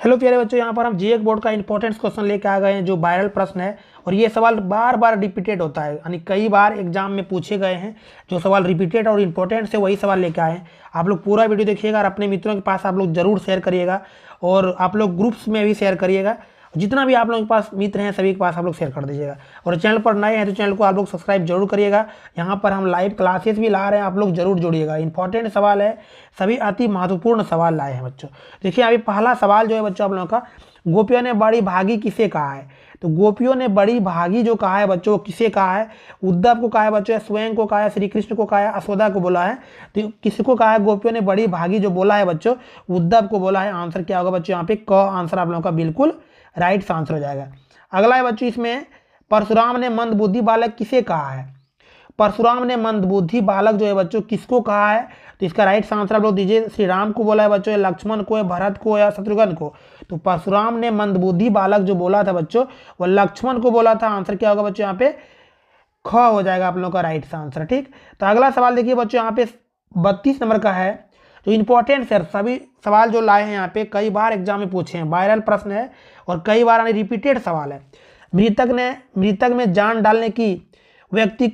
Hello प्यारे बच्चों, यहाँ पर हम जीएस बोर्ड का इंपॉर्टेंट क्वेश्चन लेके आ गए हैं जो वायरल प्रश्न है। और ये सवाल बार बार रिपीटेड होता है, यानी कई बार एग्जाम में पूछे गए हैं। जो सवाल रिपीटेड और इम्पोर्टेंट से वही सवाल लेके आए हैं। आप लोग पूरा वीडियो देखिएगा और अपने मित्रों के पास आप लोग जरूर शेयर करिएगा, और आप लोग ग्रुप्स में भी शेयर करिएगा। जितना भी आप लोगों के पास मित्र हैं सभी के पास आप लोग शेयर कर दीजिएगा। और चैनल पर नए हैं तो चैनल को आप लोग सब्सक्राइब जरूर करिएगा। यहाँ पर हम लाइव क्लासेस भी ला रहे हैं, आप लोग जरूर जुड़िएगा। इंपॉर्टेंट सवाल है, सभी अति महत्वपूर्ण सवाल लाए हैं बच्चों। देखिए अभी पहला सवाल जो है बच्चों आप लोगों का, गोपियों ने बड़ी भागी किसे कहा है। तो गोपियों ने बड़ी भागी जो कहा है बच्चों, किसे कहा है? उद्धव को कहा है बच्चों, स्वयं को कहा है, श्री कृष्ण को कहा है, यशोदा को बोला है। तो किसको कहा है गोपियों ने बड़ी भागी जो बोला है बच्चों? उद्धव को बोला है। आंसर क्या होगा बच्चों? यहाँ पे क आंसर आप लोगों का बिल्कुल राइट आंसर हो जाएगा। अगला है बच्चों इसमें, परशुराम ने मंदबुद्धि बालक किसे कहा है। परशुराम ने मंदबुद्धि बालक जो है बच्चों किसको कहा है? तो इसका राइट आंसर आप लोग दीजिए। श्री राम को बोला है बच्चों, या लक्ष्मण को, या भरत को, या शत्रुघ्न को? तो परशुराम ने मंदबुद्धि बालक जो बोला था बच्चों वो लक्ष्मण को बोला था। आंसर क्या होगा बच्चों? यहाँ पे ख हो जाएगा आप लोगों का राइट आंसर। ठीक, तो अगला सवाल देखिए बच्चों, यहाँ पे 32 नंबर का है जो इंपॉर्टेंट है। सभी सवाल जो लाए हैं यहाँ पे कई बार एग्जाम में पूछे हैं, वायरल प्रश्न है और कई बार रिपीटेड सवाल है। मृतक में जान डालने की व्यक्ति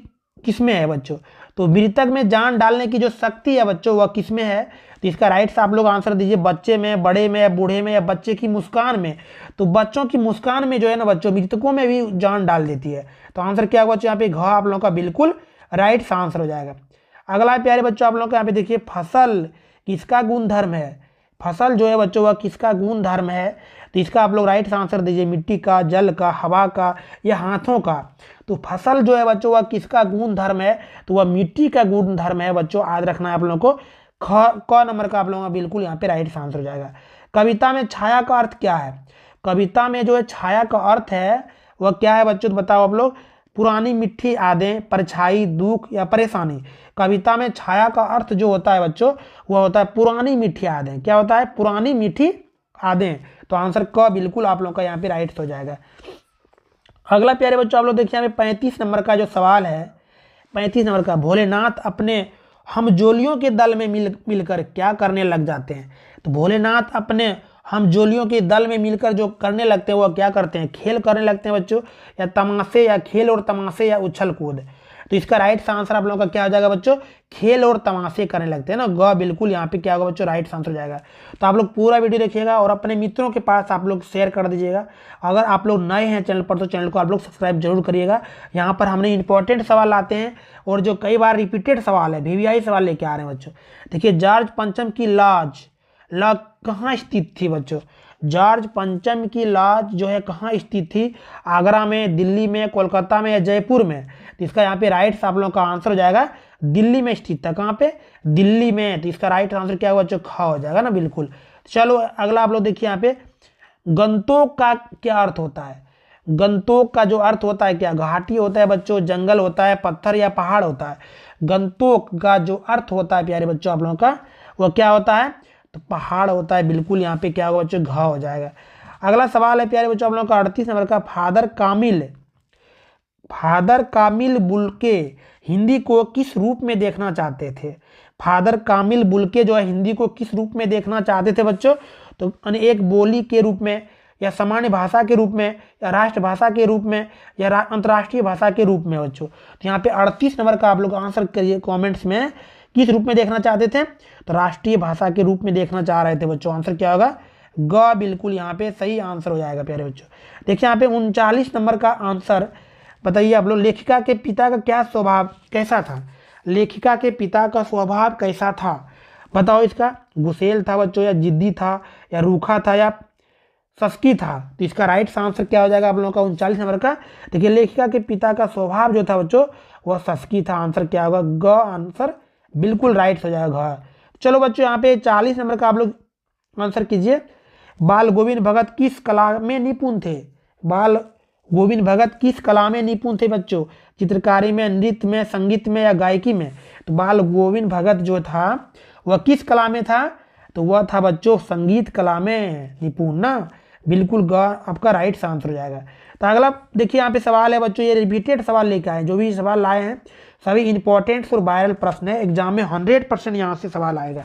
किसमें है बच्चों? तो मृतक में जान डालने की जो शक्ति है बच्चों वह किसमें है? तो इसका राइट से आप लोग आंसर दीजिए। बच्चे में, बड़े में, या बूढ़े में, या बच्चे की मुस्कान में? तो बच्चों की मुस्कान में जो है ना बच्चों, मृतकों में भी जान डाल देती है। तो आंसर क्या होगा बच्चों? यहाँ पे घ आप लोगों का बिल्कुल राइट आंसर हो जाएगा। अगला प्यारे बच्चों आप लोगों का यहाँ पे देखिए, फसल किसका गुण धर्म है। फसल जो है बच्चों वह किसका गुण धर्म है? तो इसका आप लोग राइट आंसर दीजिए। मिट्टी का, जल का, हवा का, या हाथों का? तो फसल जो है बच्चों वह किसका गुण धर्म है? तो वह मिट्टी का गुण धर्म है बच्चों, याद रखना है आप लोगों को। क नंबर का आप लोगों का बिल्कुल यहाँ पे राइट आंसर हो जाएगा। कविता में छाया का अर्थ क्या है? कविता में जो है छाया का अर्थ है वह क्या है बच्चों? तो बताओ आप लोग। पुरानी मीठी यादें, परछाई, दुख, या परेशानी? कविता में छाया का अर्थ जो होता है बच्चों वह होता है पुरानी मीठी यादें। क्या होता है? पुरानी मीठी यादें। तो आंसर क बिल्कुल आप लोग का यहाँ पे राइट हो जाएगा। अगला प्यारे बच्चों आप लोग देखिए, यहाँ पे 35 नंबर का जो सवाल है, 35 नंबर का, भोलेनाथ अपने हमजोलियों के दल में मिलकर क्या करने लग जाते हैं। तो भोलेनाथ अपने हमजोलियों के दल में मिलकर जो करने लगते हैं वह क्या करते हैं? खेल करने लगते हैं बच्चों, या तमाशे, या खेल और तमाशे, या उछल कूद? तो इसका राइट आंसर आप लोगों का क्या हो जाएगा बच्चों? खेल और तमाशे करने लगते हैं ना, ग बिल्कुल यहाँ पे क्या होगा बच्चों? राइट आंसर हो जाएगा। तो आप लोग पूरा वीडियो देखिएगा और अपने मित्रों के पास आप लोग शेयर कर दीजिएगा। अगर आप लोग नए हैं चैनल पर तो चैनल को आप लोग सब्सक्राइब जरूर करिएगा। यहाँ पर हमने इंपॉर्टेंट सवाल लाते हैं और जो कई बार रिपीटेड सवाल है, वीवीआई सवाल लेके आ रहे हैं बच्चों। देखिए, जॉर्ज पंचम की लॉज कहाँ स्थित थी बच्चों? जॉर्ज पंचम की लॉज जो है कहाँ स्थित थी? आगरा में, दिल्ली में, कोलकाता में, या जयपुर में? तो इसका यहाँ पे राइट आप लोगों का आंसर हो जाएगा, दिल्ली में स्थित था। कहाँ पे? दिल्ली में। तो इसका राइट आंसर क्या होगा बच्चों? ख हो जाएगा ना, बिल्कुल। चलो अगला आप लोग देखिए, यहाँ पे गंतोक का क्या अर्थ होता है? गंतोक का जो अर्थ होता है क्या? घाटी होता है बच्चों, जंगल होता है, पत्थर, या पहाड़ होता है? गंतोक का जो अर्थ होता है प्यारे बच्चों आप लोगों का वह क्या होता है? तो पहाड़ होता है। बिल्कुल यहाँ पे क्या होगा बच्चों? घ हो जाएगा। अगला सवाल है प्यारे बच्चों आप लोगों का 38 नंबर का, फादर कामिल बुल्के हिंदी को किस रूप में देखना चाहते थे? फादर कामिल बुल्के जो है हिंदी को किस रूप में देखना चाहते थे बच्चों? तो एक बोली के रूप में, या सामान्य भाषा के रूप में, या राष्ट्रभाषा के रूप में, या अंतर्राष्ट्रीय भाषा के रूप में बच्चों? तो यहाँ पे 38 नंबर का आप लोग आंसर करिए कमेंट्स में, किस रूप में देखना चाहते थे? तो राष्ट्रीय भाषा के रूप में देखना चाह रहे थे बच्चों। आंसर क्या होगा? ग बिल्कुल यहाँ पे सही आंसर हो जाएगा प्यारे बच्चों। देखिए यहाँ पे 39 नंबर का आंसर बताइए आप लोग, लेखिका के पिता का क्या स्वभाव कैसा था? लेखिका के पिता का स्वभाव कैसा था? बताओ इसका। गुस्सेल था बच्चों, या जिद्दी था, या रूखा था, या सस्की था? तो इसका राइट आंसर क्या हो जाएगा आप लोगों का 39 नंबर का? देखिए, लेखिका के पिता का स्वभाव जो था बच्चों वह सस्की था। आंसर क्या होगा? ग आंसर बिल्कुल राइट हो जाएगा। चलो बच्चों यहाँ पे 40 नंबर का आप लोग आंसर कीजिए। बाल गोविंद भगत किस कला में निपुण थे? बाल गोविंद भगत किस कला में निपुण थे बच्चों? चित्रकारी में, नृत्य में, संगीत में, या गायकी में? तो बाल गोविंद भगत जो था वह किस कला में था? तो वह था बच्चों संगीत कला में निपुण ना, बिल्कुल ग आपका राइट आंसर हो जाएगा। तो अगला देखिए यहाँ पे सवाल है बच्चों, ये रिपीटेड सवाल लेके आए, जो भी सवाल लाए हैं सभी इंपॉर्टेंट और वायरल प्रश्न है। एग्जाम में 100% यहाँ से सवाल आएगा।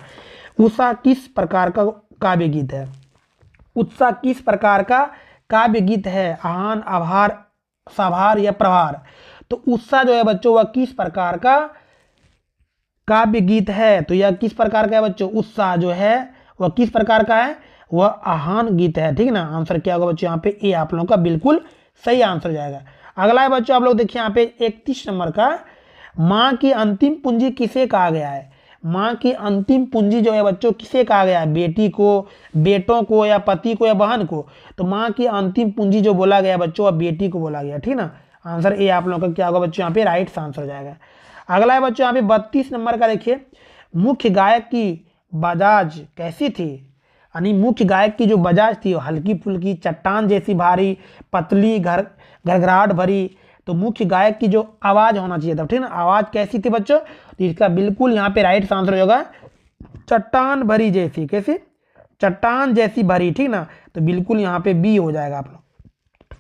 उषा किस प्रकार का काव्य गीत है? उत्साह किस प्रकार का काव्य गीत है? आहान, आभार, साभार या प्रभार? तो उत्साह जो है बच्चों वह किस प्रकार का काव्य गीत है? तो यह किस प्रकार का है बच्चों? उत्साह जो है वह किस प्रकार का है? वह आहान गीत है। ठीक है ना, आंसर क्या होगा बच्चों यहाँ पे? ए आप लोगों का बिल्कुल सही आंसर हो जाएगा। अगला है बच्चों, आप लोग देखिए यहाँ पे 31 नंबर का, माँ की अंतिम पूंजी किसे कहा गया है? माँ की अंतिम पूंजी जो है बच्चों किसे कहा गया है? बेटी को, बेटों को, या पति को, या बहन को? तो माँ की अंतिम पूंजी जो बोला गया बच्चों, वह बेटी को बोला गया। ठीक ना, आंसर ए आप लोगों का क्या होगा बच्चों यहाँ पे? राइट आंसर हो जाएगा। अगला है बच्चों यहाँ पे 32 नंबर का, देखिए मुख्य गायक की बजाज कैसी थी? यानी मुख्य गायक की जो बजाज थी वो हल्की फुल्की, चट्टान जैसी भारी, पतली, घरघराहट भरी। तो मुख्य गायक की जो आवाज होना चाहिए था, ठीक ना, आवाज कैसी थी बच्चों? तो इसका बिल्कुल यहाँ पे राइट आंसर हो जाएगा चट्टान भरी जैसी। कैसी? चट्टान जैसी भरी। ठीक ना, तो बिल्कुल यहाँ पे बी हो जाएगा आप लोग।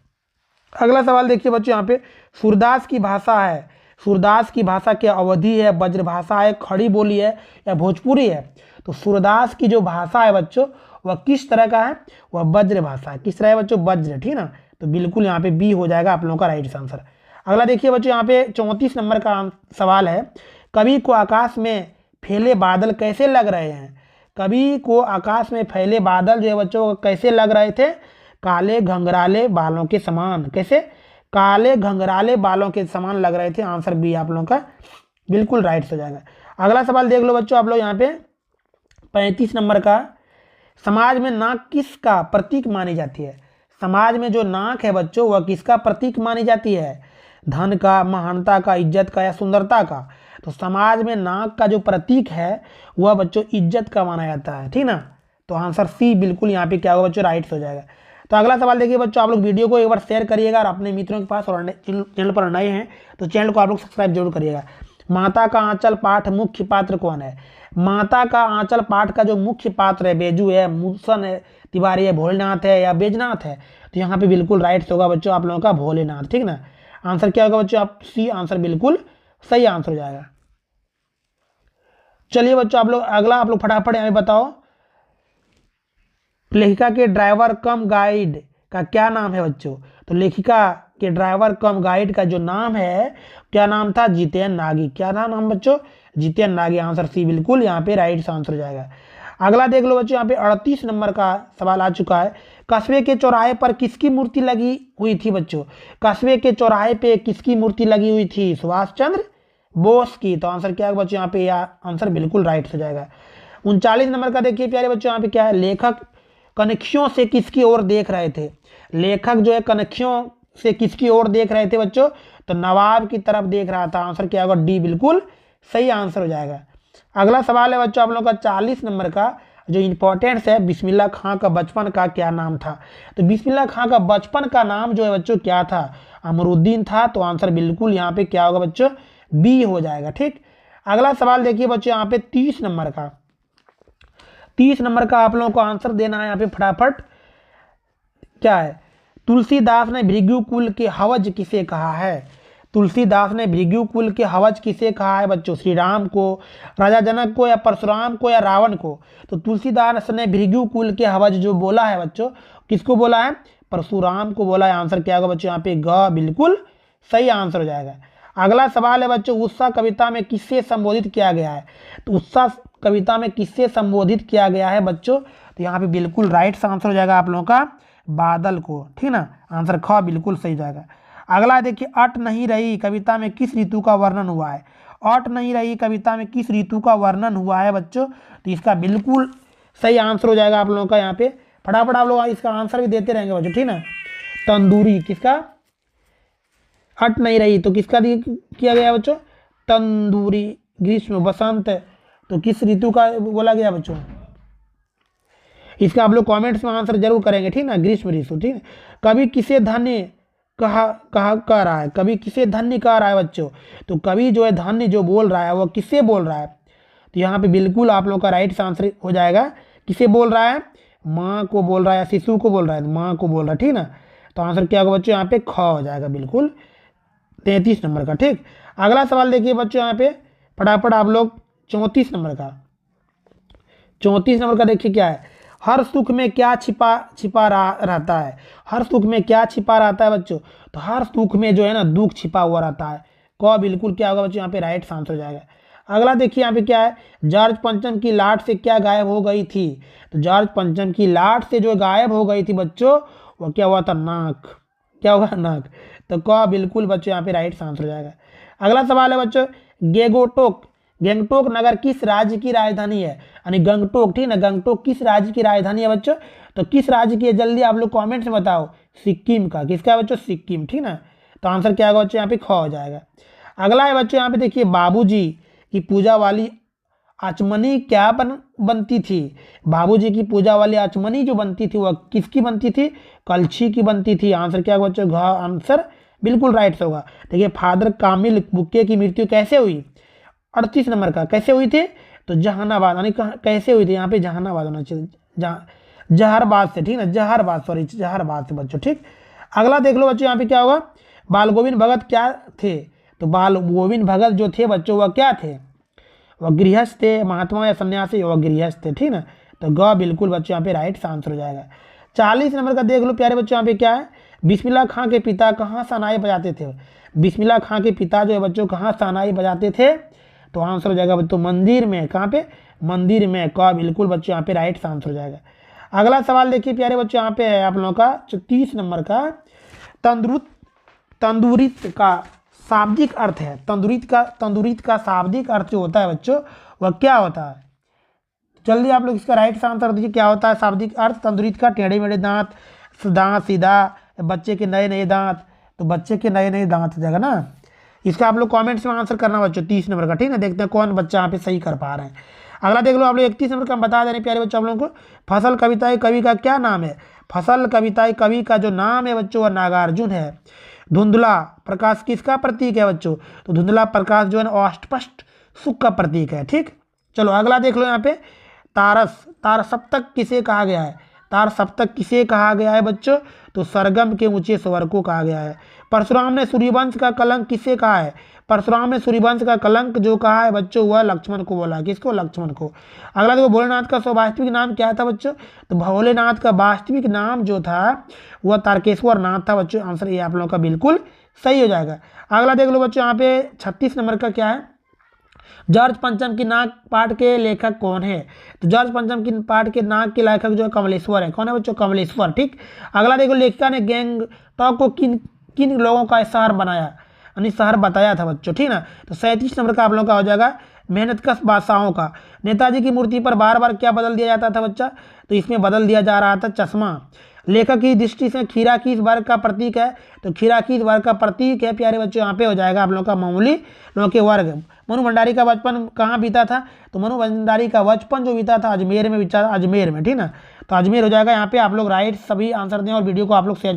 अगला सवाल देखिए बच्चों यहाँ पे, सूरदास की भाषा है, सूरदास की भाषा क्या अवधी है, ब्रजभाषा है, खड़ी बोली है, या भोजपुरी है? तो सूरदास की जो भाषा है बच्चों वह किस तरह का है? वह ब्रज भाषा है। किस तरह है बच्चों? ब्रज। ठीक ना, तो बिल्कुल यहाँ पे बी हो जाएगा आप लोगों का राइट आंसर। अगला देखिए बच्चों यहाँ पे 34 नंबर का सवाल है, कवि को आकाश में फैले बादल कैसे लग रहे हैं? कवि को आकाश में फैले बादल जो है बच्चों कैसे लग रहे थे? काले घंघराले बालों के समान। कैसे? काले घंघराले बालों के समान लग रहे थे। आंसर बी आप लोगों का बिल्कुल राइट हो जाएगा। अगला सवाल देख लो बच्चों आप लोग यहाँ पे 35 नंबर का, समाज में नाक किसका प्रतीक मानी जाती है? समाज में जो नाक है बच्चों वह किसका प्रतीक मानी जाती है? धन का, महानता का, इज्जत का, या सुंदरता का? तो समाज में नाक का जो प्रतीक है वह बच्चों इज्जत का माना जाता है। ठीक ना, तो आंसर सी बिल्कुल यहाँ पे क्या होगा बच्चों? राइट हो जाएगा। तो अगला सवाल देखिए बच्चों, आप लोग वीडियो को एक बार शेयर करिएगा और अपने मित्रों के पास, और चैनल पर नए हैं तो चैनल को आप लोग सब्सक्राइब जरूर करिएगा। माता का आंचल पाठ मुख्य पात्र कौन है? माता का आंचल पाठ का जो मुख्य पात्र है बेजू है, मूसन है, तिवारी है, भोलेनाथ है, या बैजनाथ है? तो यहाँ पे बिल्कुल राइट होगा बच्चों आप लोगों का भोलेनाथ। ठीक ना, आंसर क्या होगा बच्चों? आप सी आंसर बिल्कुल सही आंसर हो जाएगा। चलिए बच्चों आप लोग अगला आप लोग फटाफट यहाँ बताओ, लेखिका के ड्राइवर कम गाइड का क्या नाम है बच्चों? तो लेखिका के ड्राइवर कम गाइड का जो नाम है, क्या नाम था? जितेन नागी। क्या नाम बच्चों? जितेन नागी। आंसर सी बिल्कुल यहाँ पे राइट आंसर हो जाएगा। अगला देख लो बच्चों यहाँ पे 38 नंबर का सवाल आ चुका है, कस्बे के चौराहे पर किसकी मूर्ति लगी हुई थी बच्चों? कस्बे के चौराहे पे किसकी मूर्ति लगी हुई थी? सुभाष चंद्र बोस की। तो आंसर क्या है बच्चों यहाँ पे? आंसर बिल्कुल राइट हो जाएगा। 39 नंबर का देखिए प्यारे बच्चों यहाँ पे क्या है, लेखक कनखियों से किसकी ओर देख रहे थे? लेखक जो है कनखियों से किसकी ओर देख रहे थे बच्चों? तो नवाब की तरफ देख रहा था। आंसर क्या होगा? डी बिल्कुल सही आंसर हो जाएगा। अगला सवाल है बच्चों आप लोगों का 40 नंबर का, जो इंपॉर्टेंस है, बिस्मिल्लाह खां का बचपन का क्या नाम था? तो बिस्मिल्लाह खां का बचपन का नाम जो है बच्चों क्या था? अमरुद्दीन था। तो आंसर बिल्कुल यहाँ पे क्या होगा बच्चों? बी हो जाएगा। ठीक, अगला सवाल देखिए बच्चों यहाँ पे 30 नंबर का, 30 नंबर का आप लोगों को आंसर देना है यहाँ पे फटाफट। क्या है? तुलसीदास ने भृगु कुल के हवज किसे कहा है? तुलसीदास ने भृगु कुल के हवज किसे कहा है बच्चों? श्री राम को, राजा जनक को, या परशुराम को, या रावण को? तो तुलसीदास ने भृगु कुल के हवज जो बोला है बच्चों, किसको बोला है? परशुराम को बोला है। आंसर क्या होगा बच्चों यहाँ पे? ग बिल्कुल सही आंसर हो जाएगा। अगला सवाल है बच्चों, उत्साह कविता में किससे संबोधित किया गया है? तो उत्साह कविता में किससे संबोधित किया गया है बच्चों? तो यहाँ पे बिल्कुल राइट आंसर हो जाएगा आप लोगों का बादल को। ठीक ना, आंसर ख बिल्कुल सही जाएगा। अगला देखिए, अट नहीं रही कविता में किस ऋतु का वर्णन हुआ है? अट नहीं रही कविता में किस ऋतु का वर्णन हुआ है बच्चों? तो इसका बिल्कुल सही आंसर हो जाएगा आप लोगों का यहाँ पे। फटाफट आप लोग इसका आंसर भी देते रहेंगे बच्चों। ठीक ना, तंदूरी। किसका? अट नहीं रही तो किसका किया गया बच्चों? तंदूरी। ग्रीष्म, बसंत, तो किस ऋतु का बोला गया बच्चों? इसका आप लोग कमेंट्स में आंसर जरूर करेंगे। ठीक ना, ग्रीष्म ऋतु। ठीक है, कभी किसे धन्य कह रहा है? कभी किसे धन्य कह रहा है बच्चों? तो कभी जो है धन्य जो बोल रहा है वो किससे बोल रहा है? तो यहाँ पे बिल्कुल आप लोगों का राइट आंसर हो जाएगा। किसे बोल रहा है? माँ को बोल रहा है, शिशु को बोल रहा है? माँ को बोल रहा है। ठीक ना, तो आंसर क्या होगा बच्चों? यहाँ पे ख हो जाएगा बिल्कुल 33 नंबर का। ठीक, अगला सवाल देखिए बच्चों यहाँ पे फटाफट आप लोग 34 नंबर का, 34 नंबर का देखिए क्या है, हर सुख में क्या छिपा छिपा रहता है, हर सुख में क्या छिपा रहता है बच्चों, तो हर सुख में जो है ना दुख छिपा हुआ रहता है। क बिल्कुल क्या होगा बच्चों, यहाँ पे राइट आंसर हो जाएगा। अगला देखिए यहाँ पे क्या है, जॉर्ज पंचम की लाट से क्या गायब हो गई थी, तो जॉर्ज पंचम की लाट से जो गायब हो गई थी बच्चों, वो क्या हुआ था, नाक। क्या होगा, नाक। तो क बिल्कुल बच्चों यहाँ पे राइट आंसर हो जाएगा। अगला सवाल है बच्चों, गंगटोक नगर किस राज्य की राजधानी है, यानी गंगटोक, ठीक ना, गंगटोक किस राज्य की राजधानी है बच्चों, तो किस राज्य की है, जल्दी आप लोग कमेंट्स में बताओ। सिक्किम का, किसका है बच्चों, सिक्किम, ठीक ना। तो आंसर क्या होगा बच्चों, यहाँ पे ख हो जाएगा। अगला है बच्चों यहाँ पे देखिए, बाबूजी की पूजा वाली आचमनी क्या बनती थी, बाबूजी की पूजा वाली आचमनी जो बनती थी वह किसकी बनती थी, कलछी की बनती थी। आंसर क्या होगा बच्चों, घ आंसर बिल्कुल राइट होगा। देखिए, फादर कामिल बुक्के की मृत्यु कैसे हुई, 38 नंबर का, कैसे हुई थी, तो जहानाबाद, यानी कैसे हुई थी, यहाँ पे जहानाबाद होना चाहिए, जहरबाद से, ठीक ना, जहरबाद से बच्चों, ठीक। अगला देख लो बच्चों, यहाँ पे क्या होगा, बाल गोविंद भगत क्या थे, तो बाल गोविंद भगत जो थे बच्चों वह क्या थे, वह गृहस्थ थे, महात्मा या सन्यासी, वह गृहस्थ थे, ठीक ना। तो ग बिल्कुल बच्चों यहाँ पे राइट आंसर हो जाएगा। 40 नंबर का देख लो प्यारे बच्चों, यहाँ पे क्या है, बिस्मिल्लाह खां के पिता कहाँ शहनाई बजाते थे, बिस्मिल्लाह खां के पिता जो है बच्चों कहाँ शहनाई बजाते थे, तो आंसर हो जाएगा बच्चों मंदिर में, कहाँ पे, मंदिर में। क बिल्कुल बच्चों यहाँ पे राइट आंसर हो जाएगा। अगला सवाल देखिए प्यारे बच्चों, यहाँ पे है आप लोगों का 30 नंबर का, तंदुरित का शाब्दिक अर्थ है, तंदुरित का शाब्दिक अर्थ जो होता है बच्चों वह क्या होता है, जल्दी आप लोग इसका राइट आंसर दीजिए, क्या होता है शाब्दिक अर्थ तंदुरित का, टेढ़े मेढ़े दांत, दांत सीधा, बच्चे के नए नए दांत, तो बच्चे के नए नए दांत हो जाएगा ना। इसका आप लोग कमेंट्स में आंसर करना बच्चों, 30 नंबर का, ठीक है, देखते हैं कौन बच्चा यहाँ पे सही कर पा रहे हैं। अगला देख लो आप लोग 31 नंबर का, बता दे रहे प्यारे बच्चों आप लोगों को, फसल कविताएं कवि का क्या नाम है, फसल कविताएं कवि का जो नाम है बच्चों वह नागार्जुन है। धुंधला प्रकाश किसका प्रतीक है बच्चों, तो धुंधला प्रकाश जो है ना अस्पष्ट सुख का प्रतीक है, ठीक। चलो अगला देख लो यहाँ पे, तार सप्तक किसे कहा गया है, तार सप्तक किसे कहा गया है बच्चों, तो सरगम के ऊंचे स्वर को कहा गया है। परशुराम ने सूर्यवंश का कलंक किसे कहा है, परशुराम ने सूर्यवंश का कलंक जो कहा है बच्चों वह लक्ष्मण को बोला, किसको, लक्ष्मण को। अगला देखो, भोलेनाथ का वास्तविक नाम क्या था बच्चों, तो भोलेनाथ का वास्तविक नाम जो था वह तारकेश्वर नाथ था बच्चों। आंसर ये आप लोगों का बिल्कुल सही हो जाएगा। अगला देख लो बच्चों, यहाँ पे 36 नंबर का क्या है, जॉर्ज पंचम की नाग पाठ के लेखक कौन है, तो जॉर्ज पंचम की पाठ के नाग के लेखक जो है कमलेश्वर है, कौन है बच्चों, कमलेश्वर, ठीक। अगला देखो, लेखिका ने गैंगटॉक को किन किन लोगों का शहर बनाया, यानी शहर बताया था बच्चों, ठीक ना। तो 37 नंबर का आप लोगों का हो जाएगा, मेहनतकश बादशाहों का। नेताजी की मूर्ति पर बार बार क्या बदल दिया जाता था बच्चा, तो इसमें बदल दिया जा रहा था चश्मा। लेखक की दृष्टि से खीरा किस वर्ग का प्रतीक है, तो खीरा किस वर्ग का प्रतीक है प्यारे बच्चों, यहाँ पे हो जाएगा आप लोगों का मामूली लोगों के वर्ग। मनु भंडारी का बचपन कहाँ बीता था, तो मनु भंडारी का बचपन जो बीता था अजमेर में बीता था, अजमेर में, ठीक ना। तो अजमेर हो जाएगा यहाँ पे। आप लोग राइट सभी आंसर दें और वीडियो को आप लोग शेयर